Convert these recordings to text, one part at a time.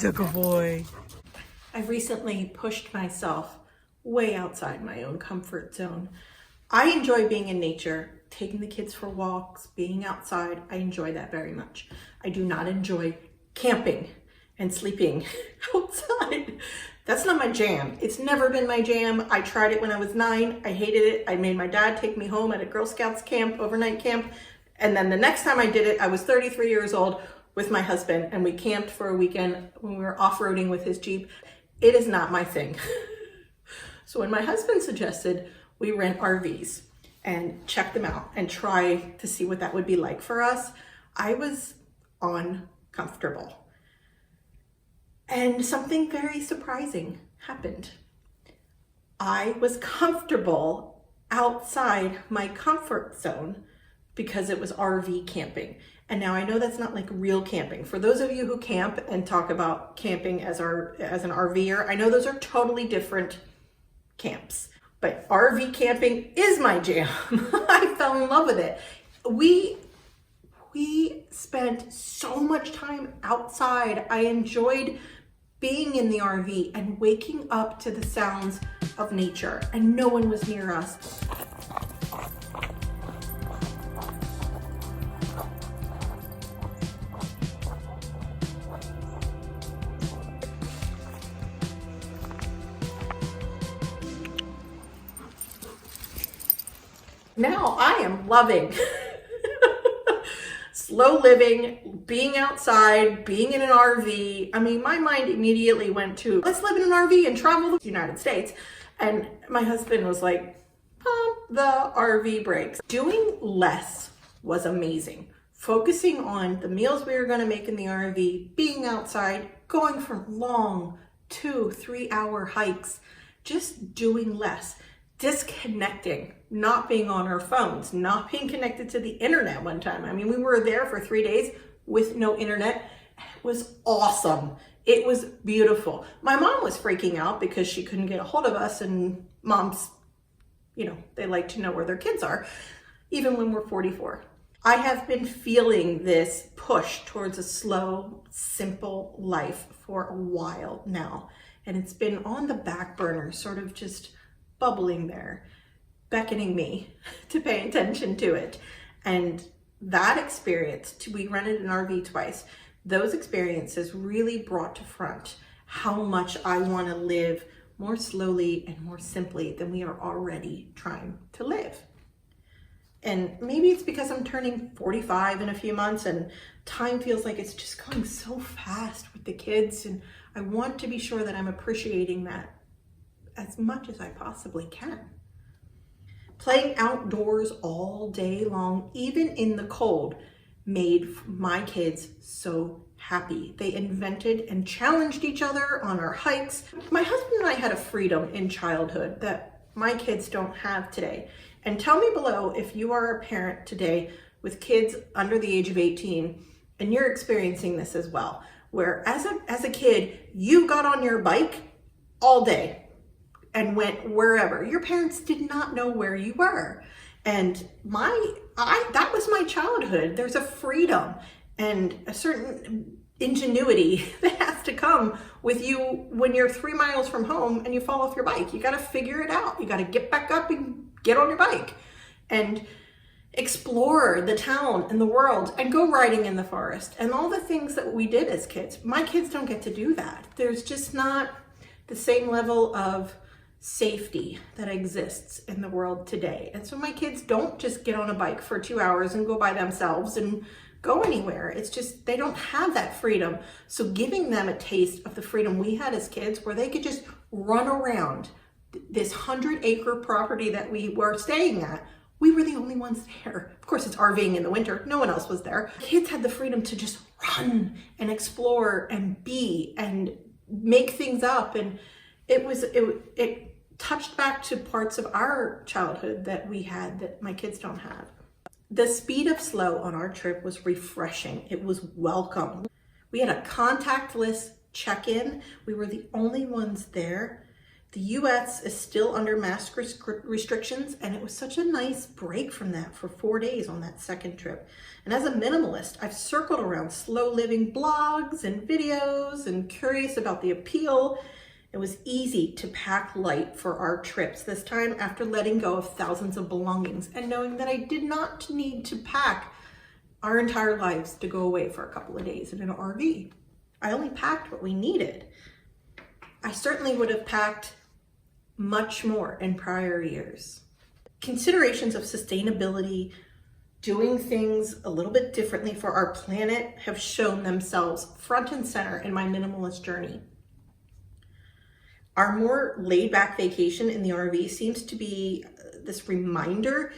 He's a good boy. I've recently pushed myself way outside my own comfort zone. I enjoy being in nature, taking the kids for walks, being outside. I enjoy that very much. I do not enjoy camping and sleeping outside. That's not my jam. It's never been my jam. I tried it when I was 9. I hated it. I made my dad take me home at a Girl Scouts camp, overnight camp. And then the next time I did it, I was 33 years old with my husband, and we camped for a weekend when we were off-roading with his Jeep. It is not my thing. So when my husband suggested we rent RVs and check them out and try to see what that would be like for us, I was uncomfortable. And something very surprising happened. I was comfortable outside my comfort zone because it was RV camping. And now I know that's not like real camping. For those of you who camp and talk about camping as an RVer, I know those are totally different camps. But RV camping is my jam. I fell in love with it. We spent so much time outside. I enjoyed being in the RV and waking up to the sounds of nature, and no one was near us. Now I am loving slow living, being outside, being in an RV. I mean, my mind immediately went to, let's live in an RV and travel the United States. And my husband was like, pump the RV brakes. Doing less was amazing. Focusing on the meals we were going to make in the RV, being outside, going for long 2-3 hour hikes, just doing less. Disconnecting, not being on our phones, not being connected to the internet one time. I mean, we were there for 3 days with no internet. It was awesome. It was beautiful. My mom was freaking out because she couldn't get a hold of us, and moms, you know, they like to know where their kids are, even when we're 44. I have been feeling this push towards a slow, simple life for a while now, and it's been on the back burner, sort of just bubbling there, beckoning me to pay attention to it. And that experience, we rented an RV twice, those experiences really brought to front how much I want to live more slowly and more simply than we are already trying to live. And maybe it's because I'm turning 45 in a few months and time feels like it's just going so fast with the kids, and I want to be sure that I'm appreciating that as much as I possibly can. Playing outdoors all day long, even in the cold, made my kids so happy. They invented and challenged each other on our hikes. My husband and I had a freedom in childhood that my kids don't have today. And tell me below if you are a parent today with kids under the age of 18 and you're experiencing this as well, where as a kid, you got on your bike all day and went wherever. Your parents did not know where you were. And that was my childhood. There's a freedom and a certain ingenuity that has to come with you when you're 3 miles from home and you fall off your bike. You got to figure it out. You got to get back up and get on your bike and explore the town and the world and go riding in the forest and all the things that we did as kids. My kids don't get to do that. There's just not the same level of safety that exists in the world today. And so my kids don't just get on a bike for 2 hours and go by themselves and go anywhere. It's just, they don't have that freedom. So giving them a taste of the freedom we had as kids, where they could just run around this 100-acre property that we were staying at, we were the only ones there. Of course, it's RVing in the winter. No one else was there. Kids had the freedom to just run and explore and be and make things up. And it touched back to parts of our childhood that we had that my kids don't have. The speed of slow on our trip was refreshing. It was welcome. We had a contactless check-in. We were the only ones there. The US is still under mask restrictions, and it was such a nice break from that for 4 days on that second trip. And as a minimalist, I've circled around slow living blogs and videos and curious about the appeal. It was easy to pack light for our trips this time after letting go of thousands of belongings and knowing that I did not need to pack our entire lives to go away for a couple of days in an RV. I only packed what we needed. I certainly would have packed much more in prior years. Considerations of sustainability, doing things a little bit differently for our planet have shown themselves front and center in my minimalist journey. Our more laid-back vacation in the RV seems to be this reminder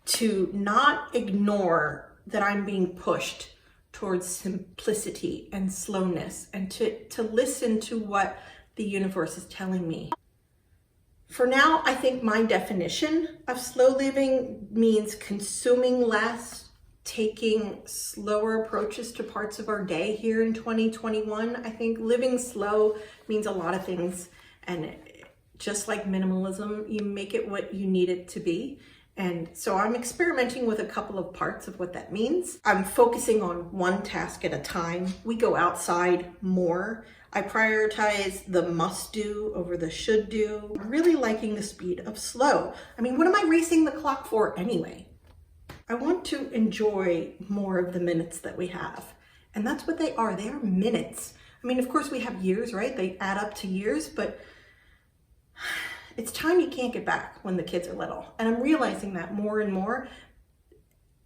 to not ignore that I'm being pushed towards simplicity and slowness, and to listen to what the universe is telling me. For now, I think my definition of slow living means consuming less, taking slower approaches to parts of our day here in 2021. I think living slow means a lot of things, and just like minimalism, you make it what you need it to be. And so I'm experimenting with a couple of parts of what that means. I'm focusing on one task at a time. We go outside more. I prioritize the must do over the should do. I'm really liking the speed of slow. I mean, what am I racing the clock for anyway? I want to enjoy more of the minutes that we have. And that's what they are. They are minutes. I mean, of course we have years, right? They add up to years, but it's time you can't get back when the kids are little. And I'm realizing that more and more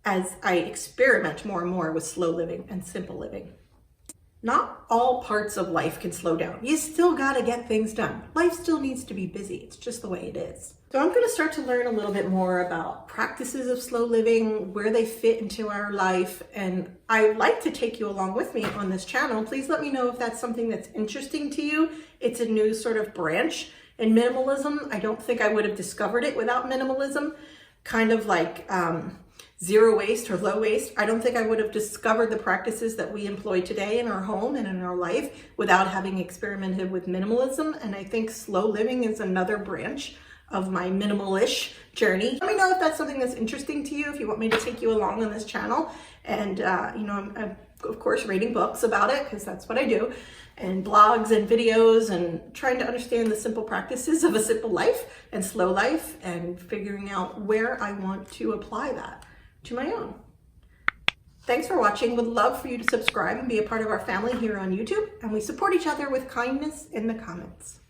as I experiment more and more with slow living and simple living. Not all parts of life can slow down. You still gotta get things done. Life still needs to be busy. It's just the way it is. So I'm gonna start to learn a little bit more about practices of slow living, where they fit into our life, and I'd like to take you along with me on this channel. Please let me know if that's something that's interesting to you. It's a new sort of branch in minimalism. I don't think I would have discovered it without minimalism. Kind of like zero waste or low waste. I don't think I would have discovered the practices that we employ today in our home and in our life without having experimented with minimalism. And I think slow living is another branch of my minimalish journey. Let me know if that's something that's interesting to you, if you want me to take you along on this channel. And you know, I'm of course reading books about it because that's what I do, and blogs and videos, and trying to understand the simple practices of a simple life and slow life, and figuring out where I want to apply that to my own. Thanks for watching. Would love for you to subscribe and be a part of our family here on YouTube, and we support each other with kindness in the comments.